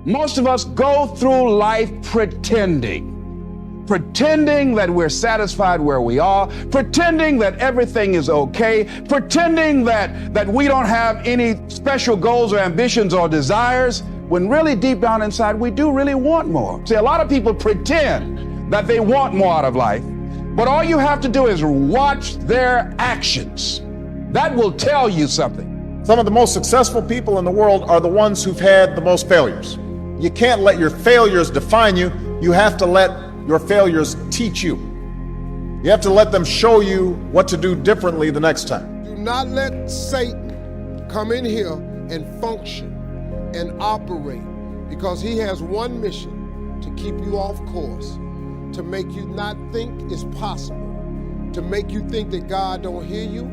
Most of us go through life pretending that we're satisfied where we are, pretending that everything is okay, pretending that we don't have any special goals or ambitions or desires, when really deep down inside, we do really want more. See, a lot of people pretend that they want more out of life, but all you have to do is watch their actions. That will tell you something. Some of the most successful people in the world are the ones who've had the most failures. You can't let your failures define you. You have to let your failures teach you. You have to let them show you what to do differently the next time. Do not let Satan come in here and function and operate, because he has one mission: to keep you off course, to make you not think it's possible, to make you think that God don't hear you.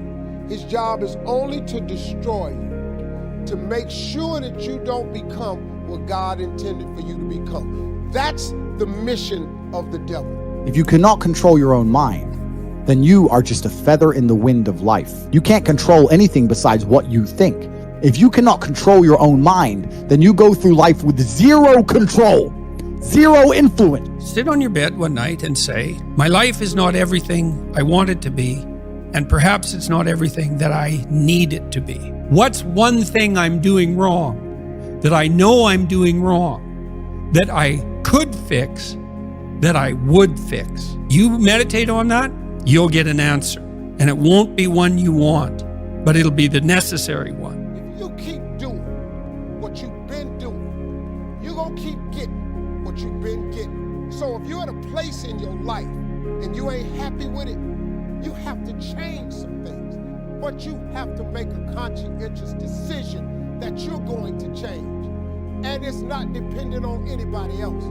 His job is only to destroy you, to make sure that you don't become what God intended for you to become. That's the mission of the devil. If you cannot control your own mind, then you are just a feather in the wind of life. You can't control anything besides what you think. If you cannot control your own mind, then you go through life with zero control, zero influence. Sit on your bed one night and say, my life is not everything I want it to be, and perhaps it's not everything that I need it to be. What's one thing I'm doing wrong, that I know I'm doing wrong, that I could fix, that I would fix? You meditate on that, you'll get an answer. And it won't be one you want, but it'll be the necessary one. If you keep doing what you've been doing, you're going to keep getting what you've been getting. So if you're at a place in your life and you ain't happy with it, you have to change some things. But you have to make a conscientious decision that you're going to change. And it's not dependent on anybody else.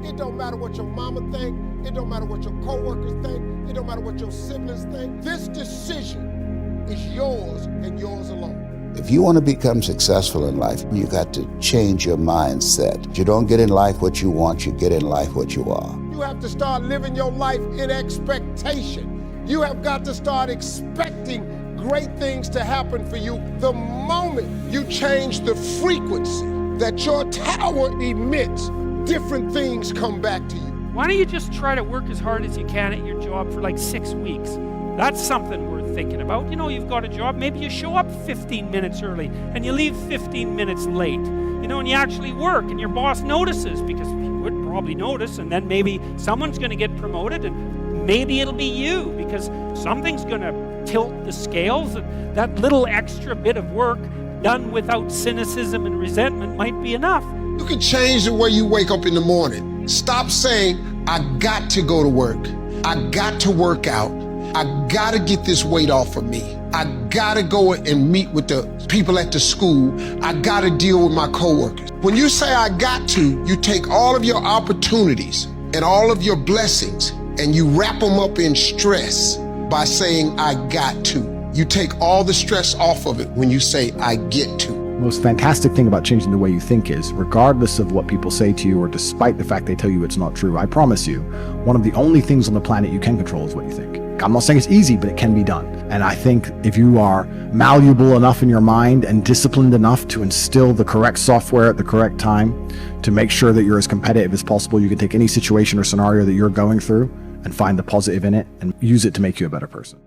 It don't matter what your mama think. It don't matter what your coworkers think. It don't matter what your siblings think. This decision is yours and yours alone. If you want to become successful in life, you got to change your mindset. You don't get in life what you want, you get in life what you are. You have to start living your life in expectation. You have got to start expecting great things to happen for you. The moment you change the frequency that your tower emits, different things come back to you. Why don't you just try to work as hard as you can at your job for like 6 weeks? That's something worth thinking about. You know, you've got a job, maybe you show up 15 minutes early and you leave 15 minutes late. You know, and you actually work and your boss notices, because he would probably notice, and then maybe someone's going to get promoted and maybe it'll be you, because something's going to tilt the scales, and that little extra bit of work done without cynicism and resentment might be enough. You can change the way you wake up in the morning. Stop saying, I got to go to work. I got to work out. I got to get this weight off of me. I got to go and meet with the people at the school. I got to deal with my coworkers. When you say I got to, you take all of your opportunities and all of your blessings and you wrap them up in stress by saying I got to. You take all the stress off of it when you say I get to. The most fantastic thing about changing the way you think is, regardless of what people say to you or despite the fact they tell you it's not true, I promise you, one of the only things on the planet you can control is what you think. I'm not saying it's easy, but it can be done. And I think if you are malleable enough in your mind and disciplined enough to instill the correct software at the correct time to make sure that you're as competitive as possible, you can take any situation or scenario that you're going through and find the positive in it and use it to make you a better person.